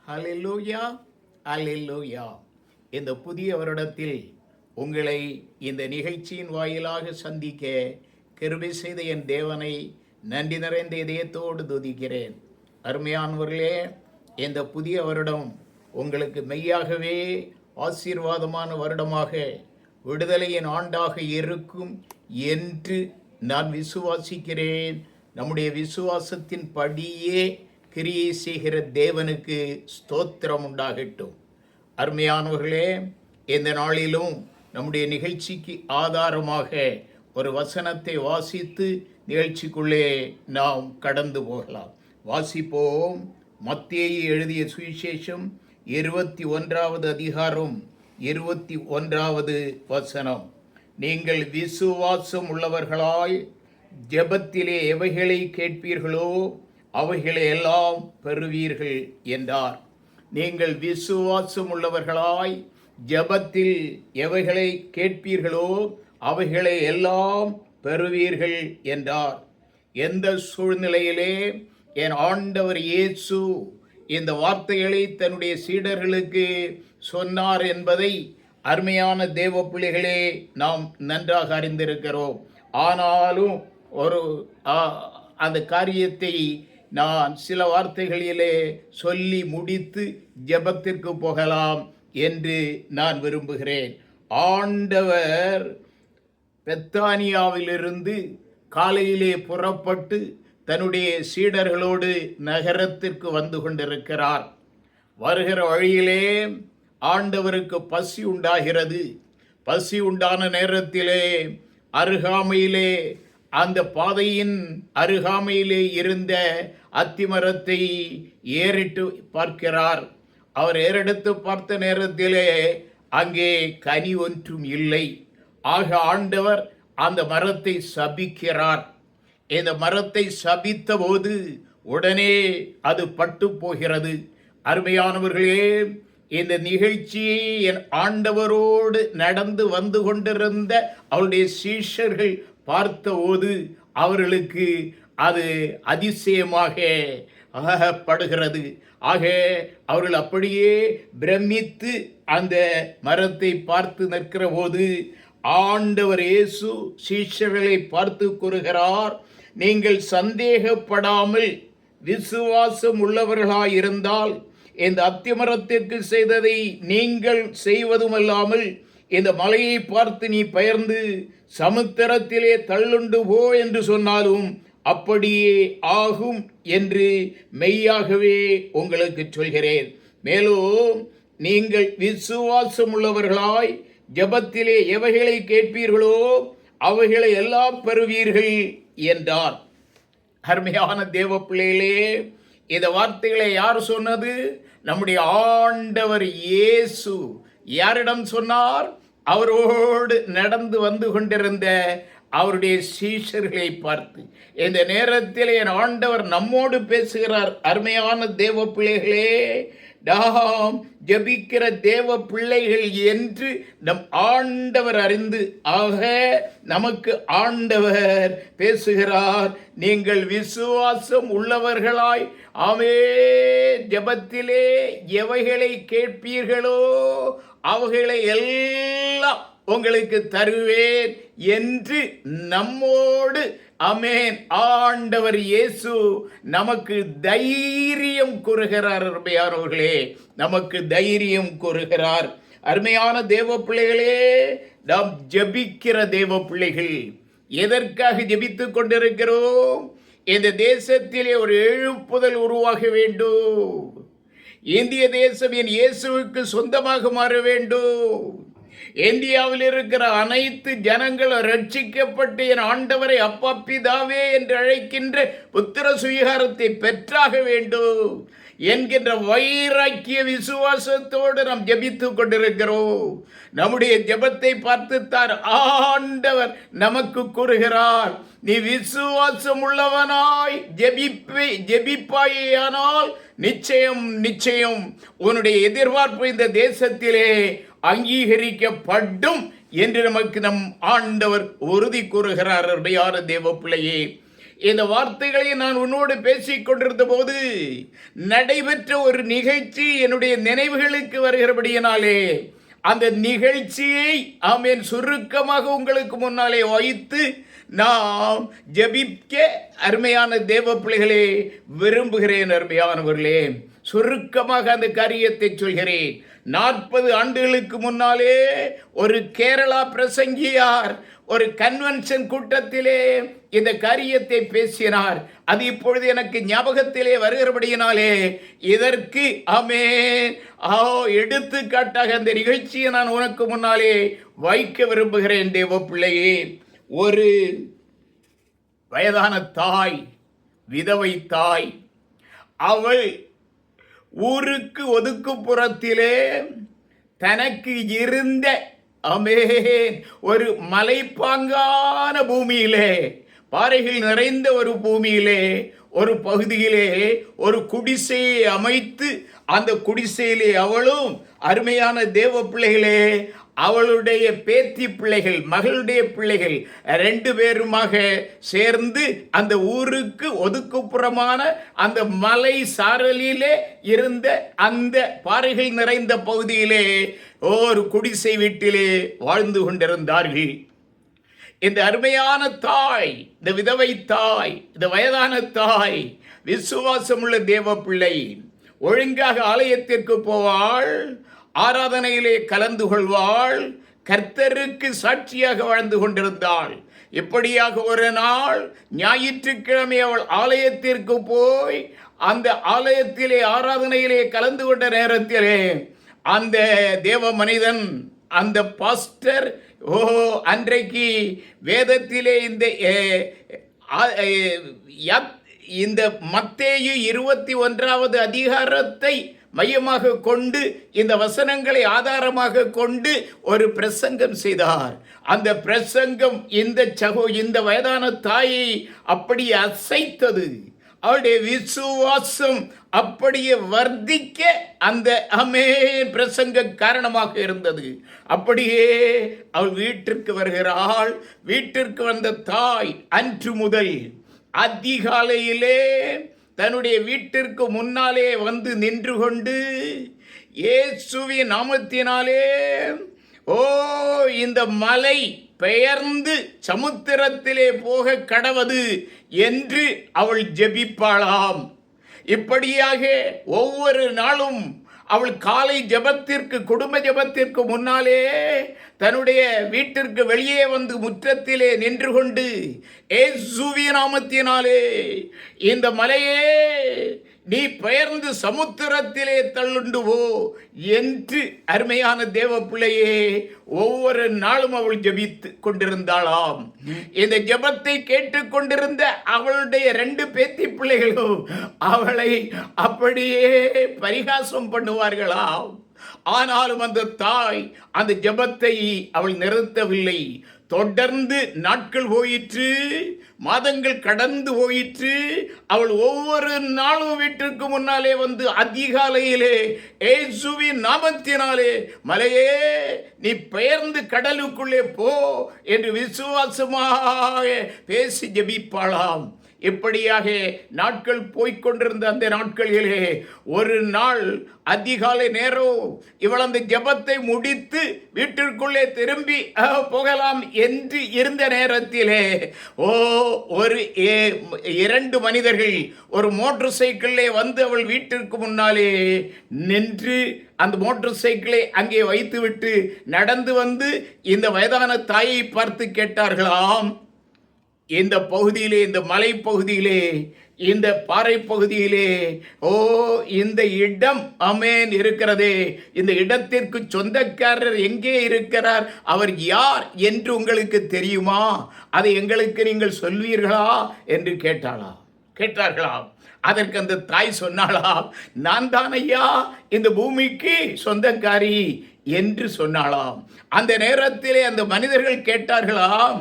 ஹல்லேலூயா, ஹல்லேலூயா. இந்த புதிய வருடத்தில் உங்களை இந்த நிகழ்ச்சியின் வாயிலாக சந்திக்க கிருபை செய்த என் தேவனை நன்றி நிறைந்த இதயத்தோடு துதிக்கிறேன். அருமையானவர்களே, இந்த புதிய வருடம் உங்களுக்கு மெய்யாகவே ஆசீர்வாதமான வருடமாக, விடுதலையின் ஆண்டாக இருக்கும் என்று நான் விசுவாசிக்கிறேன். நம்முடைய விசுவாசத்தின் படியே கிரியை செய்கிற தேவனுக்கு ஸ்தோத்திரம் உண்டாகட்டும். அருமையானவர்களே, இந்த நாளிலும் நம்முடைய நிகழ்ச்சிக்கு ஆதாரமாக ஒரு வசனத்தை வாசித்து நிகழ்ச்சிக்குள்ளே நாம் கடந்து போகலாம். வாசிப்போம். மத்தேயு எழுதிய சுவிசேஷம் 21வது அதிகாரம் 21வது வசனம். நீங்கள் விசுவாசம் உள்ளவர்களாய் ஜெபத்திலே எவைகளை கேட்பீர்களோ அவைகளை எல்லாம் பெறுவீர்கள் என்றார். நீங்கள் விசுவாசம் உள்ளவர்களாய் ஜெபத்தில் எவைகளை கேட்பீர்களோ அவைகளை எல்லாம் பெறுவீர்கள் என்றார். எந்த சூழ்நிலையிலே என் ஆண்டவர் இயேசு இந்த வார்த்தைகளை தன்னுடைய சீடர்களுக்கு சொன்னார் என்பதை அருமையான தேவ பிள்ளைகளே நாம் நன்றாக அறிந்திருக்கிறோம். ஆனாலும் அந்த காரியத்தை நான் சில வார்த்தைகளிலே சொல்லி முடித்து ஜெபத்திற்கு போகலாம் என்று நான் விரும்புகிறேன். ஆண்டவர் பெத்தானியாவிலிருந்து காலையிலே புறப்பட்டு தன்னுடைய சீடர்களோடு நகரத்திற்கு வந்து கொண்டிருக்கிறார். வருகிற வழியிலே ஆண்டவருக்கு பசி உண்டாகிறது. பசி உண்டான நேரத்திலே அருகாமையிலே, அந்த பாதையின் அருகாமையிலே இருந்த அத்திமரத்தை ஏறிட்டு பார்க்கிறார். அவர் ஏறெடுத்து பார்த்த நேரத்திலே அங்கே கனி ஒன்றும் இல்லை. ஆக ஆண்டவர் அந்த மரத்தை சபிக்கிறார். இந்த மரத்தை சபித்த போது உடனே அது பட்டு போகிறது. அருமையானவர்களே, இந்த நிகழ்ச்சியை என் ஆண்டவரோடு நடந்து வந்து கொண்டிருந்த அவருடைய சீஷர்கள் பார்த்தபோது அவர்களுக்கு அது அதிசயமாக படுகிறது. ஆக அவர்கள் அப்படியே பிரமித்து அந்த மரத்தை பார்த்து நிற்கிற போது ஆண்டவர் இயேசு சீஷர்களை பார்த்து கூறுகிறார், நீங்கள் சந்தேகப்படாமல் விசுவாசம் உள்ளவர்களாயிருந்தால் இந்த அத்திமரத்திற்கு செய்ததை நீங்கள் செய்வதுமல்லாமல் இந்த மலையை பார்த்து நீ பெயர்ந்து சமுத்திரத்திலே தள்ளுண்டு போ என்று சொன்னாலும் அப்படியே ஆகும் என்று மெய்யாகவே உங்களுக்கு சொல்கிறேன். மேலும் நீங்கள் விசுவாசம் உள்ளவர்களாய் ஜெபத்திலே எவைகளை கேட்பீர்களோ அவைகளை எல்லாம் பெறுவீர்கள் என்றார். அருமையான தேவ பிள்ளைகளே, இந்த வார்த்தைகளை யார் சொன்னது? நம்முடைய ஆண்டவர் இயேசு. யாரிடம் சொன்னார்? அவரோடு நடந்து வந்து கொண்டிருந்த அவருடைய சீஷர்களை பார்த்து. இந்த நேரத்தில் என் ஆண்டவர் நம்மோடு பேசுகிறார். அருமையான தேவ பிள்ளைகளே, நாம் ஜெபிக்கிற தேவ பிள்ளைகள் என்று நம் ஆண்டவர் அறிந்து, ஆக நமக்கு ஆண்டவர் பேசுகிறார். நீங்கள் விசுவாசம் உள்ளவர்களாய் ஜெபத்திலே எவைகளை கேட்பீர்களோ அவைகளை எல்லாம் உங்களுக்கு தருவேன் என்று நம்மோடு ஆண்டவர் இயேசு நமக்கு தைரியம் கூறுகிறார். அருமையானவர்களே, நமக்கு தைரியம் கூறுகிறார். அருமையான தேவ பிள்ளைகளே, நாம் ஜெபிக்கிற தேவ பிள்ளைகள். எதற்காக ஜெபித்துக் கொண்டிருக்கிறோம்? இந்த தேசத்திலே ஒரு எழுப்புதல் உருவாக வேண்டும். இந்திய தேசம் என் இயேசுவுக்கு சொந்தமாக மாற வேண்டும். இந்தியாவில் இருக்கிற அனைத்து ஜனங்களும் ரட்சிக்கப்பட்டு என் ஆண்டவரை அப்பா பிதாவே என்று அழைக்கின்ற புத்திர சுவீகாரத்தை பெற்றாக வேண்டும் என்கின்ற வைராக்கிய விசுவாசத்தோடு நாம் ஜெபித்துக் கொண்டிருக்கிறோம். நம்முடைய ஜெபத்தை பார்த்துத்தான் ஆண்டவர் நமக்கு கூறுகிறார், நீ விசுவாசம் உள்ளவனாய் ஜெபிப்பாயானால் நிச்சயம் நிச்சயம் உன்னுடைய எதிர்பார்ப்பு இந்த தேசத்திலே அங்கீகரிக்கப்படும் என்று நமக்கு நம் ஆண்டவர் உறுதி கூறுகிறார். அருமையான தேவ பிள்ளையே, இந்த வார்த்தைகளை நான் உன்னோடு பேசிக் கொண்டிருந்த போது நடைபெற்ற ஒரு நிகழ்ச்சி என்னுடைய நினைவுகளுக்கு வருகிறபடியினாலே அந்த நிகழ்ச்சியை ஆமென் சுருக்கமாக உங்களுக்கு முன்னாலே வைத்து நாம் ஜெபிக்க அருமையான தேவ பிள்ளைகளே விரும்புகிறேன். அருமையானவர்களே, சுருக்கமாக அந்த காரியத்தை சொல்கிறேன். 40 ஆண்டுகளுக்கு முன்னாலே ஒரு கேரளா பிரசங்கியார் ஒரு கன்வென்ஷன் கூட்டத்திலே இந்த காரியத்தை பேசினார். அது இப்பொழுது எனக்கு ஞாபகத்திலே வருகிறபடியினாலே இதற்கு ஆமென் எடுத்துக்காட்டாக அந்த நிகழ்ச்சியை நான் உனக்கு முன்னாலே வைக்க விரும்புகிறேன். தேவ பிள்ளையே, ஒரு வயதான தாய், விதவை தாய், அவள் ஊருக்கு ஒதுக்குப்புறத்திலே தனக்கு இருந்த ஆமென் ஒரு மலைப்பாங்கான பூமியிலே, பாறைகள் நிறைந்த ஒரு பூமியிலே, ஒரு பகுதியிலே ஒரு குடிசையை அமைத்து அந்த குடிசையிலே அவளும் அருமையான தேவ பிள்ளைகளே, அவளுடைய பேத்தி பிள்ளைகள், மகளுடைய பிள்ளைகள் 2 பேருமாக சேர்ந்து அந்த ஊருக்கு ஒதுக்குப்புறமான அந்த மலை சாரலிலே இருந்த அந்த பாறைகள் நிறைந்த பகுதியிலே ஒரு குடிசை வீட்டிலே வாழ்ந்து கொண்டிருந்தார்கள். இந்த அருமையான தாய், இந்த விதவை தாய், இந்த வயதான தாய், விசுவாசமுள்ள தேவ பிள்ளை, ஒழுங்காக ஆலயத்திற்கு போவாள், ஆராதனையிலே கலந்து கொள்வாள், கர்த்தருக்கு சாட்சியாக வாழ்ந்து கொண்டிருந்தாள். இப்படியாக ஒரு நாள் ஞாயிற்றுக்கிழமை அவள் ஆலயத்திற்கு போய் அந்த ஆலயத்திலே ஆராதனையிலே கலந்து கொண்ட நேரத்திலே அந்த தேவ மனிதன், அந்த பாஸ்டர் அன்றைக்கு வேதத்திலே இந்த மத்தேயு 21வது அதிகாரத்தை மையமாக கொண்டு இந்த வசனங்களை ஆதாரமாக கொண்டு ஒரு பிரசங்கம் செய்தார். அந்த பிரசங்கம் இந்த வயதான தாயை அப்படி அசைத்தது. அவளுடைய விசுவாசம் அப்படியே வர்த்திக்க அந்த பிரசங்க காரணமாக இருந்தது. அப்படியே அவள் வீட்டிற்கு வருகிறாள். வீட்டிற்கு வந்த தாய் அன்று முதல் அதிகாலையிலே தன்னுடைய வீட்டிற்கு முன்னாலே வந்து நின்று கொண்டு இயேசுவின் நாமத்தினாலே இந்த மலை பெயர்ந்து சமுத்திரத்திலே போக கடவது என்று அவள் ஜெபிப்பாளாம். இப்படியாக ஒவ்வொரு நாளும் அவள் காலை ஜெபத்திற்கு, குடும்ப ஜெபத்திற்கு முன்னாலே தன்னுடைய வீட்டிற்கு வெளியே வந்து முற்றத்திலே நின்று கொண்டு இயேசுவின் நாமத்தினாலே இந்த மலையே நீ பெயர்ந்து சமுத்திரத்திலே தள்ளுண்டு போ என்று அருமையான தேவ பிள்ளையே ஒவ்வொரு நாளும் அவள் ஜெபித்து கொண்டிருந்தாளாம். இந்த ஜெபத்தை கேட்டுக்கொண்டிருந்த அவளுடைய 2 பேத்தி பிள்ளைகளும் அவளை அப்படியே பரிகாசம் பண்ணுவார்களாம். ஆனாலும் அந்த தாய் அந்த ஜெபத்தை அவள் நிறுத்தவில்லை. தொடர்ந்து நாட்கள் போயிற்று, மாதங்கள் கடந்து போயிற்று. அவள் ஒவ்வொரு நாளும் வீட்டிற்கு முன்னாலே வந்து அதிகாலையிலே இயேசுவின் நாமத்தினாலே மலையே நீ பெயர்ந்து கடலுக்குள்ளே போ என்று விசுவாசமாக பேசி ஜெபிப்பாளாம். இப்படியாக நாட்கள் போய்கொண்டிருந்த அந்த நாட்களிலே ஒரு நாள் அதிகாலை நேரம் இவள் அந்த ஜெபத்தை முடித்து வீட்டிற்குள்ளே திரும்பி போகலாம் என்று இருந்த நேரத்திலே ஒரு 2 மனிதர்கள் ஒரு மோட்டார் சைக்கிளே வந்து அவள் வீட்டிற்கு முன்னாலே நின்று அந்த மோட்டார் சைக்கிளை அங்கே வைத்துவிட்டு நடந்து வந்து இந்த வயதான தாயை பார்த்து கேட்டார்களாம், இந்த பகுதியிலே, இந்த மலை பகுதியிலே, இந்த பாறை பகுதியிலே இந்த இடம் இருக்கிறதே, இந்த இடத்திற்கு சொந்தக்காரர் எங்கே இருக்கிறார், அவர் யார் என்று உங்களுக்கு தெரியுமா, அதை எங்களுக்கு நீங்கள் சொல்வீர்களா என்று கேட்டார்களாம். அதற்கு அந்த தாய் சொன்னாளாம், நான் தான் ஐயா இந்த பூமிக்கு சொந்தக்காரி என்று சொன்னாளாம். அந்த நேரத்திலே அந்த மனிதர்கள் கேட்டார்களாம்,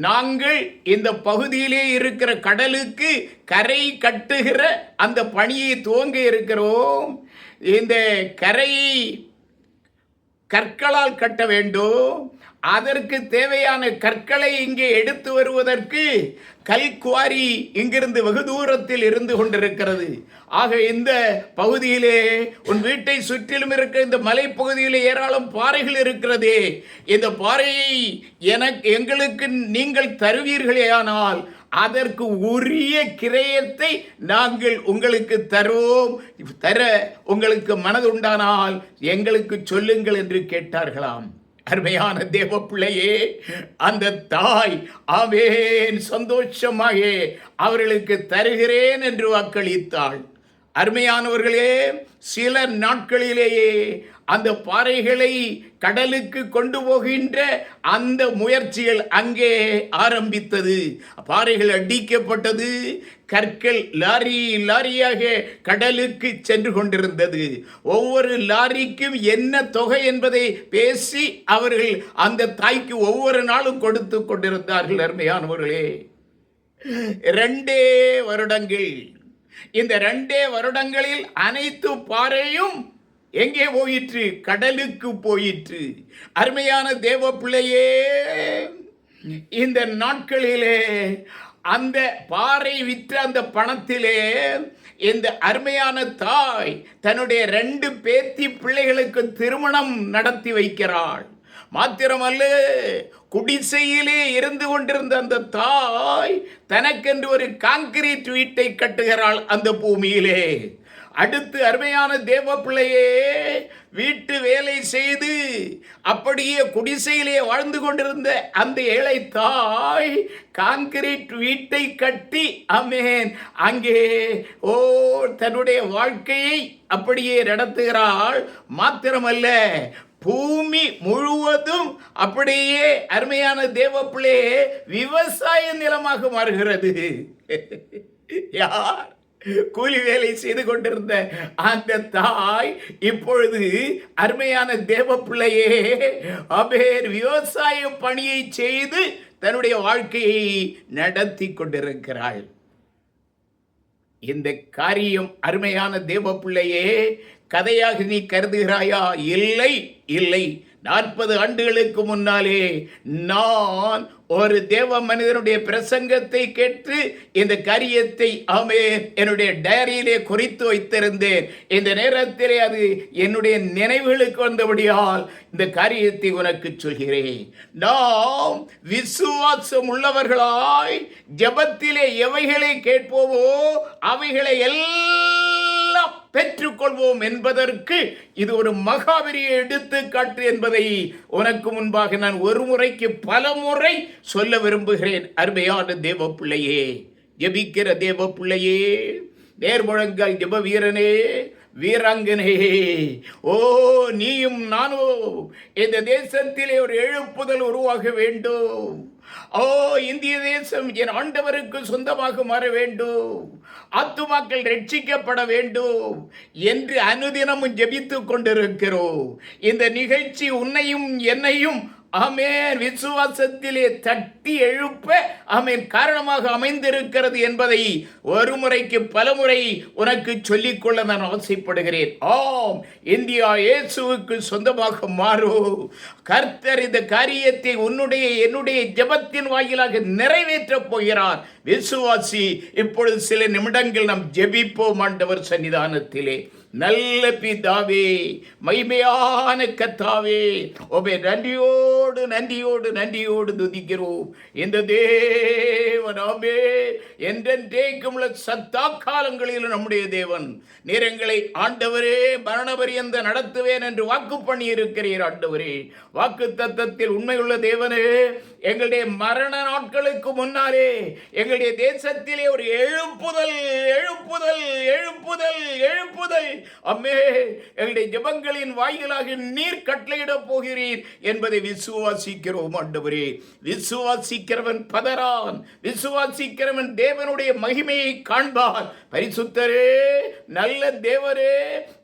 நாங்கள் இந்த பகுதியிலே இருக்கிற கடலுக்கு கரை கட்டுகிற அந்த பணியை துவங்க இருக்கிறோம். இந்த கற்களால் கட்ட வேண்டும். அதற்கு தேவையான கற்களை இங்கே எடுத்து வருவதற்கு கல்குவாரி இங்கிருந்து வெகு தூரத்தில் இருந்து கொண்டிருக்கிறது. ஆக இந்த பகுதியிலே உன் வீட்டை சுற்றிலும் இருக்க இந்த மலைப்பகுதியிலே ஏராளம் பாறைகள் இருக்கிறதே, இந்த பாறையை எங்களுக்கு நீங்கள் தருவீர்களே, ஆனால் அதற்கு உரிய கிரயத்தை நாங்கள் உங்களுக்கு தருவோம், தர உங்களுக்கு மனதுண்டானால் எங்களுக்கு சொல்லுங்கள் என்று கேட்டார்களாம். அருமையான தேவ பிள்ளையே, அந்த தாய் ஆமென் சந்தோஷமாக அவர்களுக்கு தருகிறேன் என்று வாக்களித்தாள். அருமையானவர்களே, சில நாட்களிலேயே அந்த பாறைகளை கடலுக்கு கொண்டு போகின்ற அந்த முயற்சிகள் அங்கே ஆரம்பித்தது. பாறைகள் அடிக்கப்பட்டது, கற்கள் லாரி லாரியாக கடலுக்கு சென்று கொண்டிருந்தது. ஒவ்வொரு லாரிக்கும் என்ன தொகை என்பதை பேசி அவர்கள் அந்த தாய்க்கு ஒவ்வொரு நாளும் கொடுத்து கொண்டிருந்தார்கள். அருமையானவர்களே, 2 வருடங்கள். இந்த 2 வருடங்களில் அனைத்து பாறையும் எங்கே போயிற்று? கடலுக்கு போயிற்று. அருமையான தேவ பிள்ளையே, இந்த நாட்களிலே அந்த பாறை விற்ற அந்த பணத்திலே இந்த அருமையான தாய் தன்னுடைய 2 பேத்தி பிள்ளைகளுக்கு திருமணம் நடத்தி வைக்கிறாள். மாத்திரமல்ல, குடிசையிலே இருந்து கொண்டிருந்த அந்த தாய் தனக்கென்று ஒரு கான்கிரீட் வீட்டை கட்டுகிறாள் அந்த பூமியிலே. அடுத்து அருமையான தேவ பிள்ளையே, வீட்டு வேலை செய்து அப்படியே குடிசையிலே வாழ்ந்து கொண்டிருந்த அந்த ஏழை தாய் கான்கிரீட் வீட்டை கட்டி ஆமென் அங்கே தன்னுடைய வாழ்க்கையை அப்படியே நடத்துகிறாள். மாத்திரமல்ல, பூமி முழுவதும் அப்படியே அருமையான தேவ பிள்ளையே விவசாய நிலமாக மாறுகிறது. யார்? கூலி வேலை செய்து கொண்டிருந்த அந்த தாய் இப்பொழுது அருமையான தேவ பிள்ளையே அபேர் விவசாய பணியை செய்து தன்னுடைய வாழ்க்கையை நடத்தி கொண்டிருக்கிறாள். இந்த காரியம் அருமையான தேவ பிள்ளையே கதையாக நீ கருதுகிறாயா? இல்லை, இல்லை. 40 ஆண்டுகளுக்கு முன்னாலே நான் ஒரு தேவ மனிதனுடைய பிரசங்கத்தை கேட்டு இந்த காரியத்தை என்னுடைய டைரியிலே குறித்து வைத்திருந்தேன். இந்த நேரத்திலே அது என்னுடைய நினைவுகளுக்கு வந்தபடியால் இந்த காரியத்தை உனக்கு சொல்கிறேன். நாம் விசுவாசம் உள்ளவர்களாய் ஜெபத்திலே எவைகளை கேட்போமோ அவைகளை எல்லாம் பெற்றுக்கொள்வோம் என்பதற்கு இது ஒரு மகாபெரிய எடுத்துக்காட்டு என்பதை உனக்கு முன்பாக நான் ஒரு முறைக்கு பல முறை சொல்ல விரும்புகிறேன். அருமையான தேவ பிள்ளையே, ஜெபிக்கிற தேவ பிள்ளையே, நேர்முழங்கால் ஜெப வீரனே, வீராங்கனே, நீயும் நானும் இந்த தேசத்திலே ஒரு எழுப்புதல் உருவாக வேண்டும். இந்திய தேசம் என் ஆண்டவருக்கு சொந்தமாக மாற வேண்டும், ஆத்துமாக்கள் ரட்சிக்கப்பட வேண்டும் என்று அனுதினமும் ஜெபித்துக் கொண்டிருக்கிறோம். இந்த நிகழ்ச்சி உன்னையும் என்னையும் ஆமென் விசுவாசத்திலே தட்டி எழுப்ப ஆமென் காரணமாக அமைந்திருக்கிறது என்பதை ஒரு முறைக்கு பல முறை உனக்கு சொல்லிக்கொள்ள நான் ஆசைப்படுகிறேன். இந்தியா இயேசுவுக்கு சொந்தமாக மாறும். கர்த்தர் இந்த காரியத்தை என்னுடைய ஜெபத்தின் வாயிலாக நிறைவேற்றப் போகிறார். விசுவாசி, இப்பொழுது சில நிமிடங்கள் நாம் ஜெபிப்போம் ஆண்டவர் சன்னிதானத்திலே. நல்ல பிதாவே, மகிமையான கர்த்தாவே, நன்றியோடு நன்றியோடு நன்றியோடு துதிக்கிறோம். இந்த தேவனாமே என்றென்றைக்கும் உள்ள சத்தா காலங்களில் நம்முடைய தேவன், நீர் எங்களை ஆண்டவரே மரணபரியந்த நடத்துவேன் என்று வாக்கு பண்ணி இருக்கிறீர். ஆண்டவரே, வாக்கு தத்தத்தில் உண்மையுள்ள தேவனே, எங்களுடைய மரண நாட்களுக்கு முன்னாலே எங்களுடைய தேசத்திலே ஒரு எழுப்புதல் எழுப்புதல் எழுப்புதல் எழுப்புதல் அம்மே எங்களுடைய ஜெபங்களின் வாயிலாக நீர் கட்டளையிடப் போகிறீர் என்பதை விசுவாசிக்கிறோம். ஆண்டவரே, விசுவாசிக்கிறவன் பதறான், விசுவாசிக்கிறவன் தேவனுடைய மகிமையை காண்பான். பரிசுத்தரே, நல்ல தேவரே,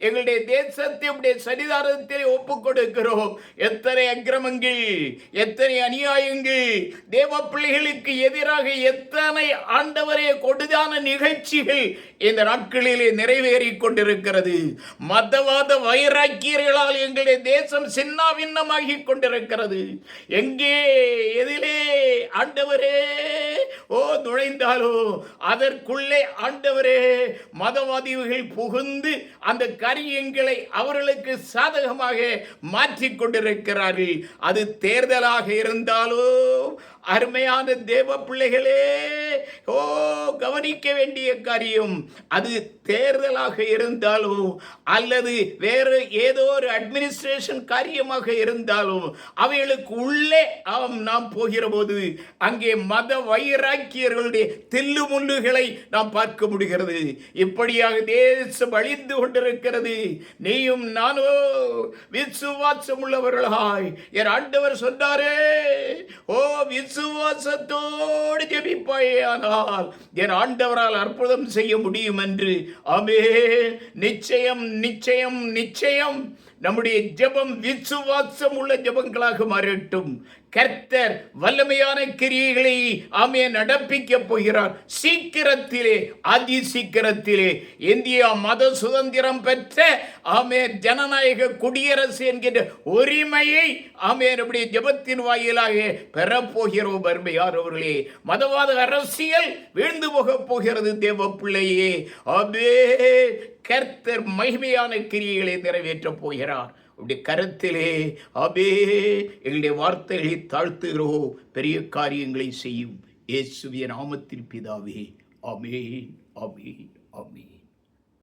எங்களுடைய தேசத்தை உடைய சன்னிதானத்திலே ஒப்புக் கொடுக்கிறோம். எத்தனை அக்கிரமங்கள், எத்தனை அநியாயங்கள், தேவ பிள்ளைகளுக்கு எதிராக எத்தனை ஆண்டவரே கொடுதான நிகழ்ச்சிகள் இந்த நாட்களிலே நிறைவேறிக் கொண்டிருக்கிறது. கொண்டிருக்கிறது. மதவாத வைராக்கியர்களால் எங்களுடைய தேசம் சின்னாபின்னமாகி கொண்டிருக்கிறது. எங்கே எதிலே ஆண்டவரே நுழைந்தாலோ அதற்குள்ளே ஆண்டவரே மதவாதிகள் புகுந்து அந்த காரியங்களை அவர்களுக்கு சாதகமாக மாற்றிக் கொண்டிருக்கிறார்கள். அது தேர்தலாக இருந்தாலோ அருமையான தேவ பிள்ளைகளே, கவனிக்க வேண்டிய காரியம், அது தேர்தலாக இருந்தாலும் அல்லது வேறு ஏதோ ஒரு அட்மினிஸ்ட்ரேஷன் காரியமாக இருந்தாலும் அவைகளுக்கு உள்ளே நாம் போகிற போது அங்கே மத வைராக்கியர்களுடைய தில்லு முள்ளுகளை நாம் பார்க்க முடிகிறது. இப்படியாக தேசம் அழிந்து கொண்டிருக்கிறது. நீயும் நானோ விசுவாசம் உள்ளவர்களாய் என் ஆண்டவர் சொன்னாரே, விசுவாசத்தோடு ஜெபிப்பாயானால் என் ஆண்டவரால் அற்புதம் செய்ய முடியும் என்று. ஆமென். நிச்சயம் நிச்சயம் நிச்சயம் நம்முடைய ஜெபம் விசுவாசம் உள்ள ஜெபங்களாக மாறட்டும். கர்த்தர் வல்லமையான கிரியைகளை நடப்பிக்க போகிறார். சீக்கிரத்திலே, அதி சீக்கிரத்திலே இந்தியா மத சுதந்திரம் பெற்ற ஜனநாயக குடியரசு என்கின்ற உரிமையை நம்முடைய ஜெபத்தின் வாயிலாக பெறப்போகிறோம். அருமையானவர்களே, மதவாத அரசியல் வீழ்ந்து போக போகிறது. தேவ பிள்ளையே, கர்த்தர் மகிமையான கிரியைகளை நிறைவேற்றப் போகிறார். உடைய கருத்திலே எங்களுடைய வார்த்தைகளை தாழ்த்துகிறோம். பெரிய காரியங்களை செய்யும் இயேசுவின் நாமத்தில் பிதாவே. ஆமென், ஆமென், ஆமென்.